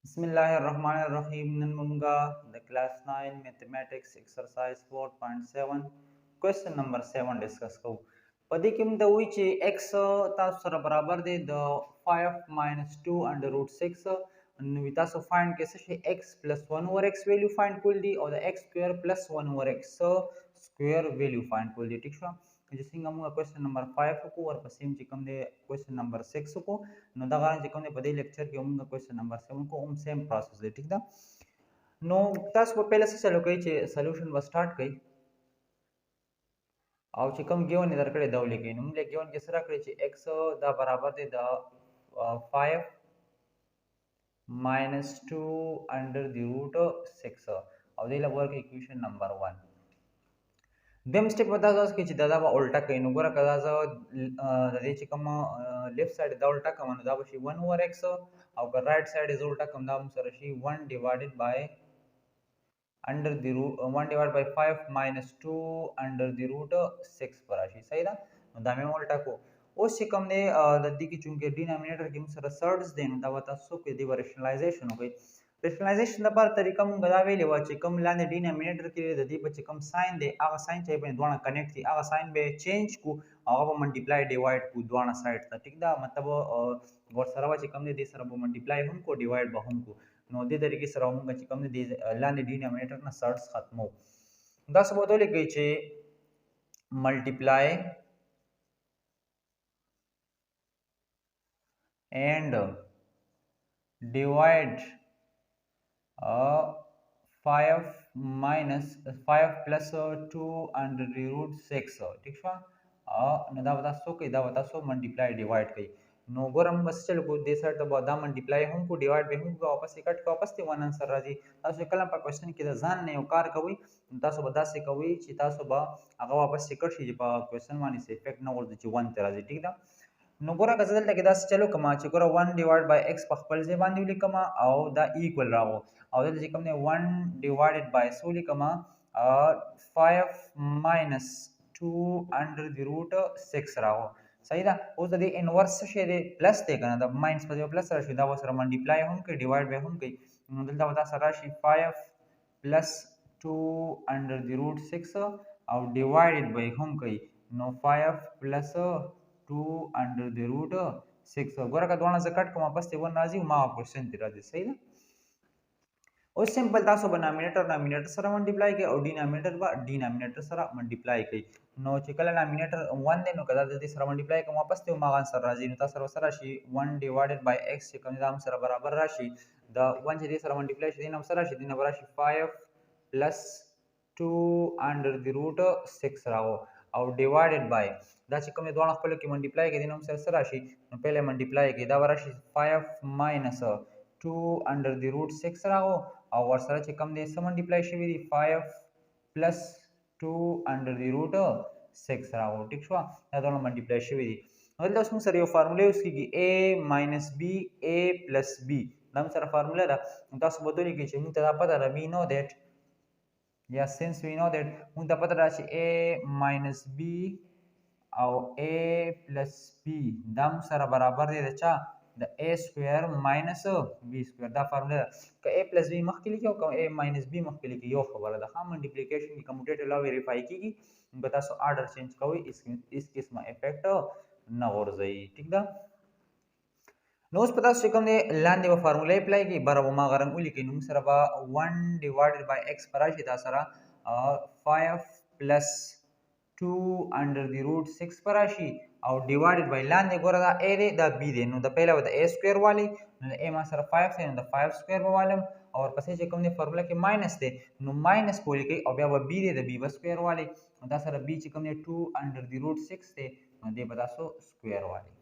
Bismillahirrahmanirrahim. None मुंगा the class 9 mathematics exercise 4.7 question number 7 discuss को पदी किम द which x तासर बराबर दे the 5 minus 2 under root 6 and we तासो find कैसे शे x plus 1 over x value find कुल दी और the x square plus 1 over x square value find कुल दी ठीक है जिससे हम क्वेश्चन नंबर 5 को और पसीम चिकम दे क्वेश्चन नंबर 6 को नो दगा चिकम दे पदे लेक्चर के हम क्वेश्चन नंबर 7 को हम सेम प्रोसेस दे ठीक दा नो तास को पहले से चलो कई चे सॉल्यूशन बस स्टार्ट कई आव चिकम गिवन इधर कड़े दवली के नुमले गिवन के सरा कड़े चे x दा बराबर दे दा 5 minus 2 under the root 6 और दे लगवा के इक्वेशन नंबर 1 देम स्टेप बता दो कि दादा बा उल्टा कहीं गोरा कदा ज दे चिकम लेफ्ट साइड दा उल्टा कम दा बशी 1 ओवर x और राइट साइड इज उल्टा कम दा सरशी 1 divided by under the root 1 divide by 5 minus 2 under the root 6 पर राशि सही दा दामे उल्टा को ओ सिकम ने दद्दी की चूंकि डिनोमिनेटर की सर सर्ड्स देन दा बता सो के दी रेशनलाइजेशन हो गई रेशनलाइजेशन द पर तरीका मुंग दा वेले वा चिकम लाने डिनोमिनेटर के लिए दद्दी पर चिकम साइन दे आगा साइन चाहिए बने दोना कनेक्ट थी आगा साइन बे चेंज को आगा मल्टीप्लाई डिवाइड को दोना साइड था ठीक दा मतलब और सरवा चिकम ने दे सर मल्टीप्लाई हम को डिवाइड बा हम को नो दे तरीके से रहूंगा चिकम ने दे लाने डिनोमिनेटर ना सर्ड्स खत्म हो 10 बोतल गई छे मल्टीप्लाई and divide 5 minus 5 plus 2 under the root 6 ठीक है न दा बता सो के दा बता सो मल्टीप्लाई डिवाइड कई नो गोरम बस चल को दे साइड तो दा मल्टीप्लाई हम को डिवाइड पे हम को वापस कट को वापस ते वन आंसर राजी तासो कलम पर क्वेश्चन के जान ने कार कवी तासो बता से कवी चिता सो बा अगर वापस से कट सी पा क्वेश्चन मानी से इफेक्ट न और द 1 तेरा जी ठीक है नोगोरा गजल तक दास चलो कमा चिकोरा 1 डिवाइड बाय x पखपल से बांधी लिखमा आओ दा इक्वल राहो आओ दा जिकम ने 1 डिवाइडेड बाय सो लिखमा 5 minus 2 अंडर द रूट 6 राहो सही दा उस द इनवर्स से दे प्लस दे करना दा माइनस पर प्लस राशि दा वसर मल्टीप्लाई हम के डिवाइड बाय हम के मतलब दा बता राशि 5 plus 2 under the root 6 और डिवाइडेड बाय हम के नो 5 plus 2 under the root 6 गोरा का दोना से कट को वापस से 1 राजी मा क्वेश्चन तेरा दे सही ना और सिंपल तासो डिनोमिनेटर नोमिनेटर सरा मल्टीप्लाई के और डिनोमिनेटर बा डिनोमिनेटर सरा मल्टीप्लाई के नो चिकल डिनोमिनेटर 1 दे नो कदा दे सरा मल्टीप्लाई के वापस ते मा आंसर राजी नो तासर सरा राशि 1 डिवाइडेड बाय x चिकल दाम सरा बराबर राशि द 1 से सरा मल्टीप्लाई से दिन सरा राशि दिन राशि 5 plus 2 under the root 6 राहो और डिवाइडेड बाय दा चिकम दोना पहले की मल्टीप्लाई के दिन हम सर राशि पहले मल्टीप्लाई के दा राशि 5 minus 2 under the root 6 राहो और सर चिकम दे से मल्टीप्लाई से 5 plus 2 under the root 6 राहो ठीक छवा या दोनों मल्टीप्लाई से मतलब उसमें सर ये फार्मूला उसकी कि a minus b a plus b नाम सर फार्मूला दा तास बदली की चाहिए मुझे पता है we know that yes since we know that मुझे पता राशि a minus b और a plus b दम सर बराबर दे अच्छा the a square minus b square दा फार्मूला का a plus b मख के लिए क्यों का a minus b मख के लिए यो खबर है हाँ मल्टीप्लिकेशन की कम्यूटेटिव लॉ वेरीफाई की बता सो ऑर्डर चेंज कोई इस केस में इफेक्ट ना और जाई ठीक दा नोस पता सिकम ने लान दे फार्मूला अप्लाई की बराबर मा गरम उली के नुम सरबा 1 डिवाइडेड बाय x पराशी ता सरा 5 plus 2 under the root 6 पराशी और डिवाइडेड बाय लान दे गोरा दा a दे दा b दे नो दा पहला बता a स्क्वायर वाली a मा सरा 5 से नो दा 5 स्क्वायर वाले और पसे सिकम ने फार्मूला के माइनस दे नो माइनस बोल के और बा b दे दा b स्क्वायर वाली दा सरा b चिकम ने 2 under the root 6 दे नो दे बता सो स्क्वायर वाली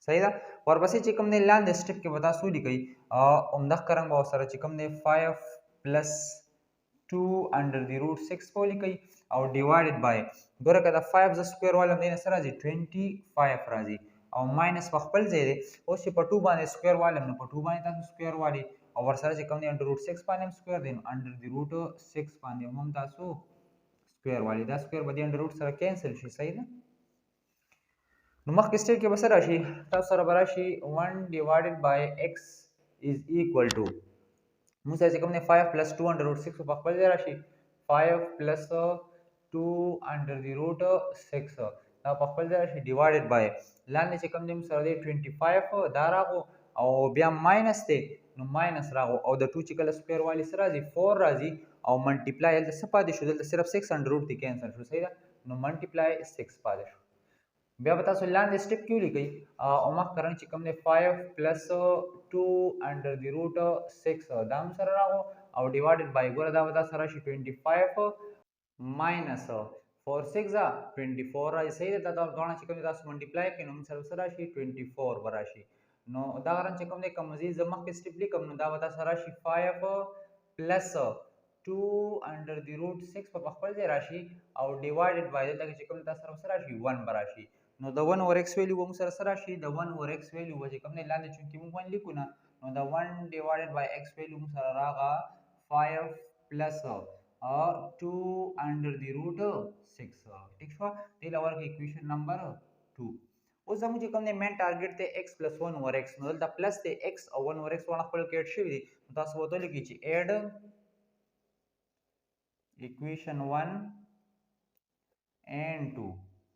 सही था और बस चिकम ने लान दे स्टेप के बता सो लिखई उमदख करंग बहुत सारा चिकम ने 5 plus 2 under the root 6 को लिखई और डिवाइडेड बाय गोरा का 5 द स्क्वायर वाला ने सरा जी 25 राजी और माइनस पखपल जे दे ओ से पटू बाने स्क्वायर वाले ने पटू बाने ता स्क्वायर वाली और सारा चिकम ने अंडर रूट 6 पाने square then under the root 6 पाने हम ता सो स्क्वायर वाली दा स्क्वायर बदी अंडर रूट सरा कैंसिल शी सही ना नमक स्टेट के बस राशि तब सर राशि 1 divided by x is equal to موږ سره چې کوم دی 5 پلس 2 انډر روټ 6 په خپل ځای راشي 5 پلس 2 انډر دی روټ 6 دا په خپل ځای راشي ډیوایډډ بای لاندې چې کوم دی موږ سره دی 25 دا راغو او بیا ماینس دی نو ماینس راغو او د 2 چې کله سکویر والی سره راځي 4 راځي او منټیپلای دلته څه پاتې شو دلته صرف 6 انډر روټ دی کینسل شو صحیح ده نو منټیپلای 6 پاتې شو بیا به تاسو لاندې سټپ کې ولیکئ او مخکرنګ چې کوم دی 5 پلس 2 انډر دی روټ 6 دا هم سره راغو او ډیوایډډ بای ګوره دا به دا سره راشي 25 ماینس 4 6 24 راځي صحیح ده دا دواړه چې کوم دی تاسو منټیپلای کړئ نو موږ سره څه راشي 24 به راشي نو دا غرض چې کوم دی که مزید زه مخکې سټپ لیکم نو دا به دا سره راشي 5 پلس 2 انډر دی روټ 6 په خپل ځای راشي او ډیوایډډ بای دلته چې کوم دی تاسو سره راشي 1 به راشي نو د 1 اور x ویلیو به موږ سره راشي د 1 اور x ویلیو به چې کوم دی لاندې چونکې موږ 1 لیکو نه نو د 1 ډیوایډډ بای x ویلیو موږ سره راغه 5 پلس 2 انډر دی روټ 6 ٹھیک شو دې لور کې اکویشن نمبر 2 اوس زموږ چې کوم دی مین ټارګټ ته x + 1 اور x نو دلته پلس ته x او 1 اور x ونه خپل کې اډ شوی دي تاسو وته لیکئ چې اډ equation 1 and 2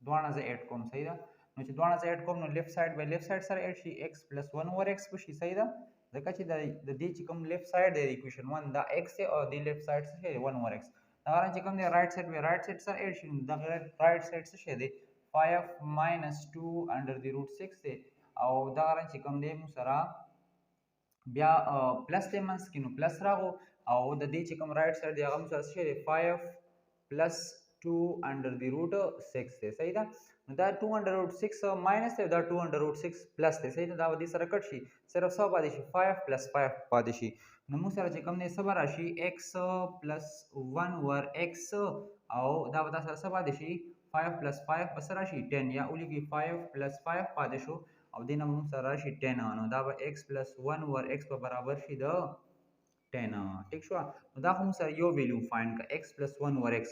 دوانه زه اډ کوم صحیح ده نو چې دوانه زه اډ کوم نو لیفت ساید به لیفت ساید سره اډ شي x + 1 اور x بشي صحیح ده ځکه چې د دې چې کوم لیفت ساید دی equation 1 دا x دی او د لیفت ساید څه دی 1 اور x دا غواړم چې کوم دی رائټ ساید به رائټ ساید سره اډ شي دا رائټ ساید څه دی 5 minus 2 under the root 6 دی او دا غواړم چې کوم دی مو سره بیا پلس دی منځ کې نو پلس راغو او د دې چې کوم رائټ ساید دی هغه مو سره څه دی 5 پلس 2 under the root 6 دی صحیح ده نو دا 2 under root 6 ماینس دی دا 2 under root 6 پلس دی صحیح ده دا ودې سره کټ شي صرف څه پاتې شي 5 پلس 5 پاتې شي نو موږ سره چې کوم دی څه به راشي x پلس 1 ور x او دا به سره څه پاتې شي 5 پلس 5 به سره راشي 10 یا ولیکئ 5 پلس 5 پاتې شو او دې نه موږ سره راشي 10 نو دا به x پلس 1 ور x په برابر شي د 10 ٹھیک شو نو دا هم سره یو ویلیو فایند کا x + 1 اور x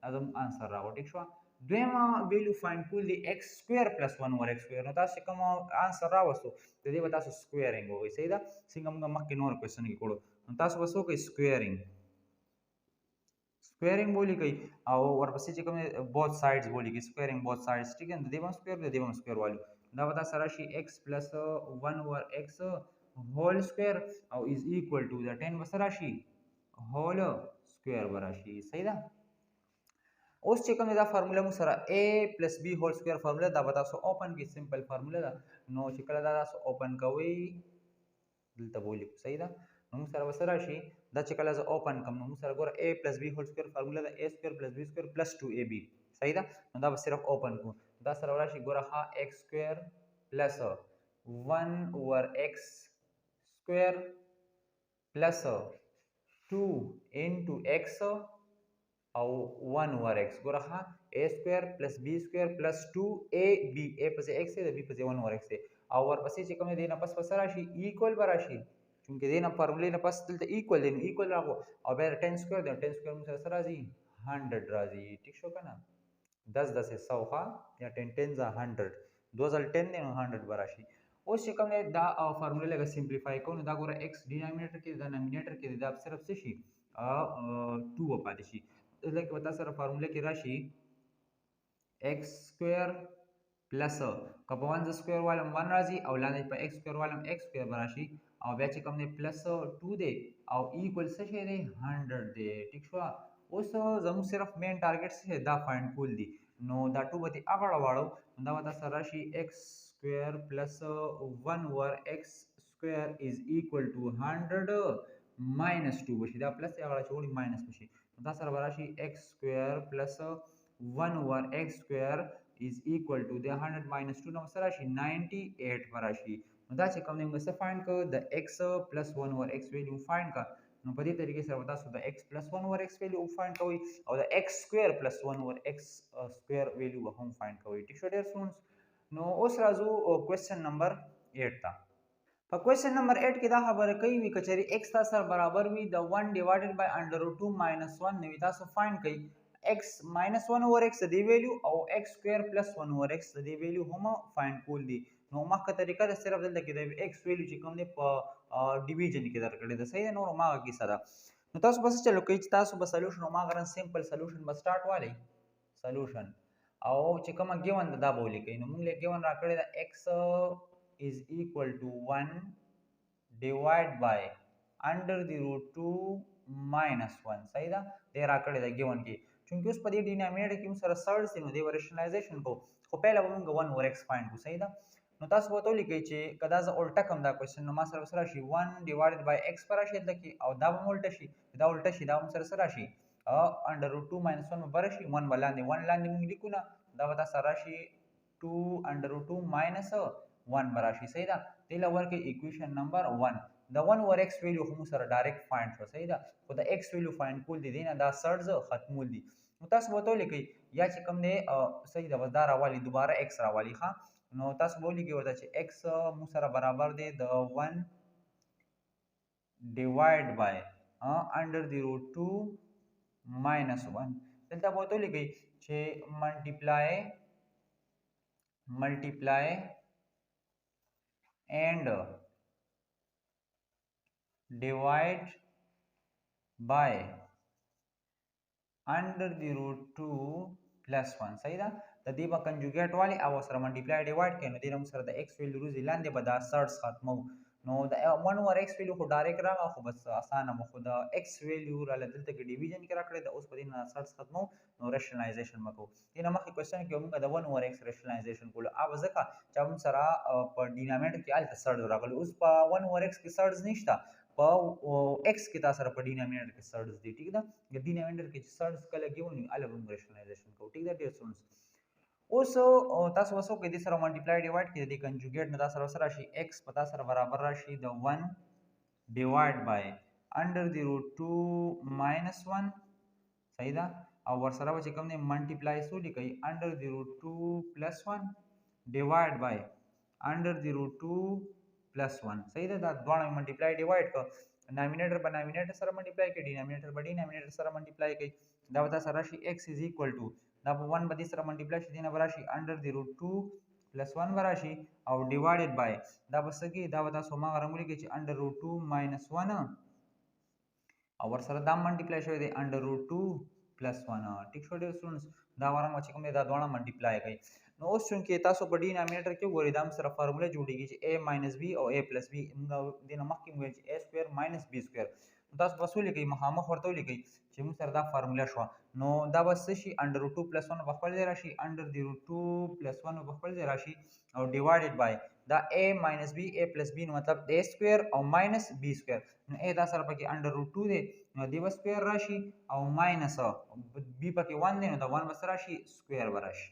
ازم انسر راغو ٹھیک شو دویمه ویلیو فایند کول دی x سکوير + 1 اور x سکوير نو تاسو کوم انسر راوستو د دې به تاسو سکويرینګ وګورئ صحیح ده څنګه موږ مخکې نور کوېسچن کې کړو نو تاسو وسو کوي سکويرینګ بولی کوي او ورپسې چې کوم بوث سایډز بولی کوي سکويرینګ بوث سایډز ٹھیک ہے د دې باندې سکوير د دې باندې سکوير والو دا به تاسو راشي x + 1 اور x whole square او is equal to the 10 بس راشي whole square براشي صحیح ده اوس چې کوم دا فارموله مو سره a + b whole square فارموله دا به تاسو اوپن کې سمپل فارموله ده نو چې کله دا تاسو اوپن کوئ دلته بولی صحیح ده نو موږ سره وسره راشي دا چې کله زه اوپن کوم نو موږ سره ګوره a + b whole square فارموله ده a square + b square + 2ab صحیح ده نو دا به صرف اوپن کو دا سره راشي ګوره ها x square + 1 اور x square plus 2 into x او 1 over x ګوره ها a square plus b square plus 2ab a پسې x دی b پسې 1 over x دی او ورپسې چې کوم دی نه پس راشي ایکوال به راشي چونکې دی نه فارمولې نه پس دلته ایکوال دی نو ایکوال راغو او بیا 10 سکویر دی 10 سکویر موږ سره راځي 100 راځي ټیک شو کنه 10 10 100 ها یا 10 10 100 2010 دی نو 100 به راشي اوس چې کوم دا فارموله لګه سمپلیفای کوو نو دا ګوره x ډینامینیټر کې دا نامینیټر کې دا صرف څه شي 2 پاتې شي لکه وتا سره فارموله کې راشي x سکوير پلس کبه 1 سکوير والم 1 راځي او لاندې په x سکوير والم x سکوير راشي او بیا چې کوم دی پلس 2 دی او ایکوال څه شي دی 100 دی ٹھیک شو اوس زموږ صرف مین ټارګټ څه دا فایند کول دي نو دا 2 به اغړ واړو دا وتا سره راشي x square plus 1 over x square is equal to 100 minus 2 بشي دا پلس یا غلا چوړي ماینس بشي دا سره براشي x square plus 1 over x square is equal to the 100 minus 2 نو سره شي 98 براشي نو دا چې کوم موږ څه فایند کو د x plus 1 over x ویلیو فایند کا نو په دې طریقې سره تاسو د x plus 1 over x ویلیو فایند کوئ او د x square plus 1 over x square ویلیو هم فایند کوئ ټیک شو ډیر سونس نو اوس راځو کوېسچن نمبر 8 ته په کوېسچن نمبر 8 کې دا خبره کوي وی کچري x تاسو سره برابر وي د 1 ډیوایډډ بای انډر روټ 2 ماینس 1 نو تاسو فایند کړئ x minus 1 over x د ویلیو او x square plus 1 over x د ویلیو هم فایند کول دي نو مخکې طریقه د صرف دلته کې د x ویلیو چې کوم دی په ډیویژن کې درکړی ده صحیح ده نور ما کیسه ده نو تاسو بس چلو کوي چې تاسو به سولوشن ما غران سمپل سولوشن به سٹارټ والی سولوشن او چې کومه ګیون ده دا به ولیکئ نو موږ له ګیون راکړی ده x is equal to 1 divide by under the root 2 minus 1 صحیح ده دی راکړی ده ګیون کې چونکه اوس په دې ډینامینیټر کې موږ سره سرډ سي نو دی ریشنلایزیشن کو خو پهله به موږ 1 over x فایند کو صحیح ده نو تاسو به ته لیکئ چې کدا ز الټا کم دا کوېسچن نو ما سره سره شي 1 divided by x پر راشي دلته کې او دا به الټا شي دا الټا شي دا هم سره سره شي under root 2 minus 1 بر شي 1 ولاندې 1 لاندې موږ لیکو نه دا به تاسو راشي 2 under root 2 minus 1 براشي صحیح ده دله ورکه ایکویشن نمبر 1 د 1 over x ویلیو هم سره ډایرکټ فایند شو صحیح ده خو د x ویلیو فایند کول دي نه دا سرز ختمول دي نو تاسو به ته لیکئ یا چې کوم دی صحیح ده بس دا راوالي دوباره x راوالي ښه نو تاسو به ولیکئ ورته چې x مو سره برابر دی د 1 divide by under the root 2 minus 1 دلته به ته لیکئ چې multiply and divide by under the root 2 plus 1 صحیح ده د دې په کنجوګیټ والی او سره ملټیپلای ډیوایډ کړي نو دې هم سره د x ویلیو روزي لاندې به دا سرز ختمو نو د 1 over x ویلیو خو ډایرکټ راغله خو بس اسانه مو خو د x ویلیو را لدلته کې ډیویژن کې راکړی د اوس په دې نه سرز ختمو نو ریشنلایزیشن مکو دې نه مخکې کوېسچن کې موږ د 1 over x ریشنلایزیشن کولو او ځکه چې موږ سره په ډینامینټ کې الته سرز راغلی اوس په 1 over x کې سرز نشته په x کې تاسو سره په ډینامینټر کې سرز دي ټیک ده د ډینامینټر کې چې سرز کله کېونی الګ موږ ریشنلایزیشن کوو ټیک ده ډیر سونس اوس تاسو وسو کې د سره ملټیپلای ډیوایډ کې د کنجوګیټ نه تاسو سره راشي x پتا سره برابر راشي د 1 divide by under the root 2 minus 1 صحیح ده او ور سره چې کوم نه ملټیپلای سو لیکي under the root 2 plus 1 divide by under the root 2 plus 1 صحیح ده دا دوه ملټیپلای ډیوایډ ک نامینیټر په نامینیټر سره ملټیپلای کوي ډینامینیټر په ډینامینیټر سره ملټیپلای کوي دا وتا سره راشي x is equal to دا په 1 باندې سره ملټیپلای شي دینه براشي under the root 2 plus 1 براشي او divided by دا بسګي دا وتا سو ما غرمولې کې چې under root 2 minus 1 او ور سره دا ملټیپلای شوی دی under root 2 plus 1 ټیک شو ډیر سټوډنټس دا ورم چې کوم دا دوه ملټیپلای کوي نو اوس چونکې تاسو په ډینامینیټر کې ګورئ دا سره فارموله جوړیږي چې a minus b او a plus b موږ دینه مخکې موږ چې a square minus b square تاسو بس ولیکئ مخامخ ورته ولیکئ چې موږ سره دا فارموله شو نو دا بس شي under root 2 plus 1 په خپل ځای راشي under the root 2 plus 1 په خپل ځای راشي او divided by دا a minus b a plus b نو مطلب a square او minus b square نو a دا سره پکې under root 2 دی نو دی بس square راشي او minus b پکې 1 دی نو دا 1 بس راشي square وراشي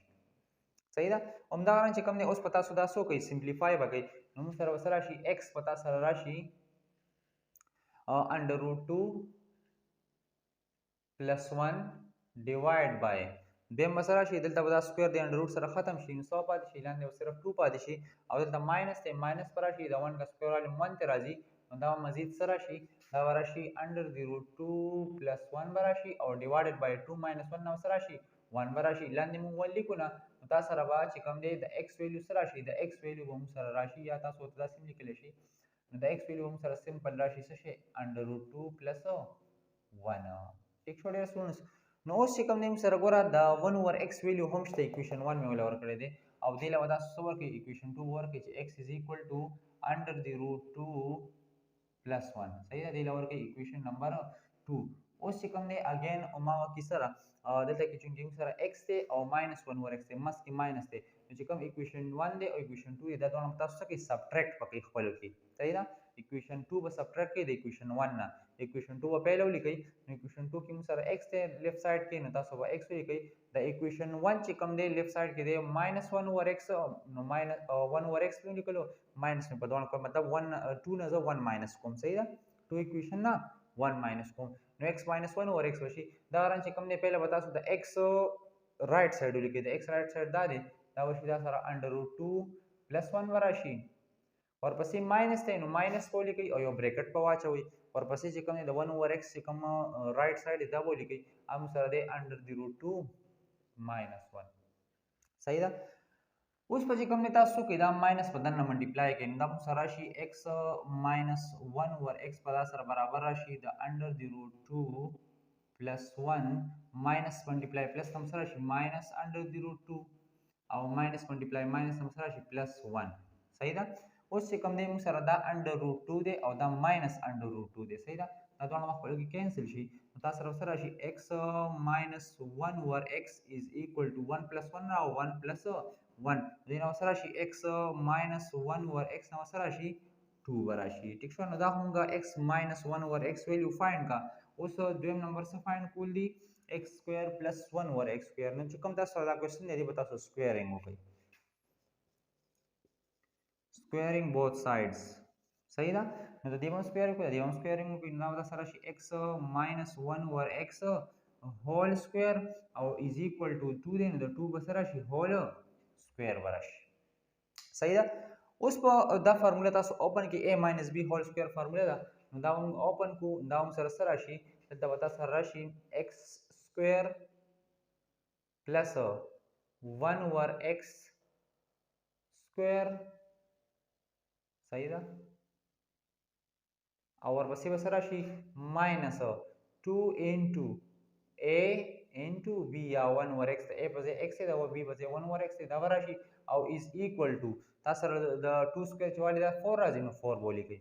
صحیح ده همدا غواړم چې کوم دی اوس پتا سو دا سو کوي سمپلیفای وکړي نو موږ سره وسره راشي x پتا سره راشي under root 2 plus 1 divide by دیم مسره شي دلته به دا سکوير دی انډر روټ سره ختم شي نو 100 پاتې شي لاندې صرف 2 پاتې شي او دلته ماینس ته ماینس پر شي دا 1 کا سکوير ول 1 ته راځي نو دا مزید سره شي دا ورشي انډر دی روټ 2 پلس 1 براشي او ډیوایډډ بای 2 ماینس 1 نو سره شي 1 براشي لاندې مونږ ولیکو نه نو تاسو سره به چې کوم دی د x ویلیو سره شي د x ویلیو هم سره راشي یا تاسو ته سم لیکل شي نو د x ویلیو هم سره سمپل راشي څه شي انډر روټ 2 پلس 1 ټیک شو ډیر سټوډنټس نو اوس چې کوم نیم سره ګوره دا 1 اوور x ویلیو هم شته ایکویشن 1 مې ولور کړی دی او دی له ودا څه ورکړي ایکویشن 2 ورکړي چې x is equal to under the root 2 plus 1 صحیح دی له ورکړي ایکویشن نمبر 2 اوس چې کوم دی اگین او ما کی سره دلته کې چې سره x ته او -1 اوور x ته مس کې ماینس ته چې کوم ایکویشن 1 دی او ایکویشن 2 دی دا دوه تاسو کې سبټریکټ پکې خپل کې صحیح ده ایکویشن 2 به سبټریکټ کې د ایکویشن 1 نه ایکویشن 2 په پیلو لیکي نو ایکویشن 2 کې موږ سره x ته لیفت سایډ کې نو تاسو به x لیکي د ایکویشن 1 چې کوم دی لیفت سایډ کې دی -1 اوور x نو -1 اوور x لیکلو ماینس په دوه کوم مطلب 1 2 نه 1 ماینس کوم صحیح ده 2 ایکویشن نه 1 ماینس کوم نو x -1 اوور x وشي دا ران چې کوم دی پیله به تاسو د x رائټ سایډ لیکي د x رائټ سایډ دا دی دا وشي دا سره انډر روټ 2 پلس 1 وراشي ورپسې ماینس ته نو ماینس کو لیکي او یو بریکټ په واچوي ورپسې چې کوم د 1 اوور x چې کوم رائټ سایډ دا به لیکي هم سره دی انډر دی روټ 2 -1 صحیح ده اوس په چې کوم نه تاسو کې دا ماینس په دنه ملټیپلای کړئ نو دا موږ سره راشي x ماینس 1 اوور x په دا سره برابر راشي د انډر دی روټ 2 پلس 1 ماینس ملټیپلای پلس هم سره راشي ماینس انډر دی روټ 2 او ماینس ملټیپلای ماینس هم سره راشي پلس 1 صحیح ده اوس چې کوم دی موږ سره دا انډر روټ 2 دی او دا ماینس انډر روټ 2 دی صحیح ده دا دواړه مخ کې کینسل شي نو تاسو سره راشي x ماینس 1 اوور x از ایکوال ټو 1 پلس 1 او 1 پلس 1 دینه سره راشي x ماینس 1 اوور x نو سره راشي 2 براشي ټیک شو نو دا همغه x ماینس 1 اوور x ویلیو فایند کا اوس دویم نمبر څه فایند کول دي x سکوير پلس 1 اوور x سکوير نو چې کوم تاسو دا کوېسچن دی به تاسو سکويرینګ وکړئ squaring both sides صحیح ده نو د دې هم سکوير کو د دې هم سکويرینګ وکړو نو دا سره شي x minus 1 over x whole square او is equal to 2 دی نو د 2 به سره شي whole square براشي صحیح ده اوس په دا فارموله تاسو اوپن کې a minus b whole square فارموله ده نو دا هم اوپن کو دا هم سره سره شي دا به تاسو راشي x square plus 1 over x square صحیح ده او ورپسې به سره شي ماینس 2 انټو a انټو b یا 1 over x ته a په ځای x دی او b په ځای 1 over x دی دا به راشي او is equal to تاسو سره د 2 سکوير چې والي دا 4 راځي نو 4 ولیکئ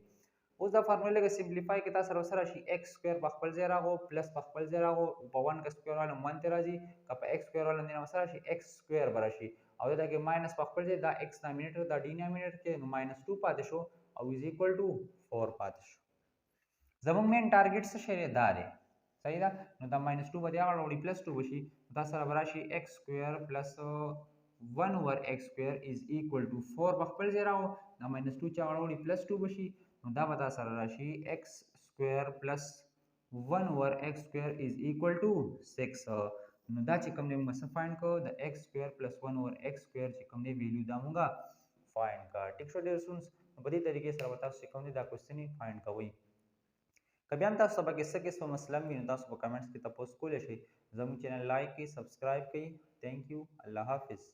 اوس دا فارموله لږه سمپلیفای کې تاسو سره سره شي x سکوير په خپل ځای راغو پلس په خپل ځای راغو په 1 کا سکوير والم 1 ته راځي که په x سکوير والم نه سره شي x سکوير براشي او دا کې ماینس په خپل ځای دا x نامینیټر دا ډینامینیټر کې نو ماینس 2 پاتې شو او is equal to 4 پاتې شو زموږ مین ټارګټ څه شی دا دی صحیح ده نو دا ماینس 2 به دی هغه وړي پلس 2 بشي دا سره به راشي x سکوير پلس 1 اوور x سکوير از ایکوال ټو 4 په خپل ځای راو دا ماینس 2 چې هغه وړي پلس 2 بشي نو دا به دا سره راشي x سکوير پلس 1 اوور x سکوير از ایکوال ټو 6 نو دا چې کوم دی موږ څه فایند کړو د x سکوير پلس 1 اوور x سکوير چې کوم دی ویلیو دا موږ فایند کړ ټیک شو ډیر سونس په دې طریقې سره تاسو چې کوم دی دا کوېسچن فایند کوئ که بیا هم تاسو سبا کې څه قسمه مسله وي نو تاسو په کمنټس کې تاسو کولی شئ زموږ چینل لایک کړئ سبسکرایب کړئ تھینک یو الله حافظ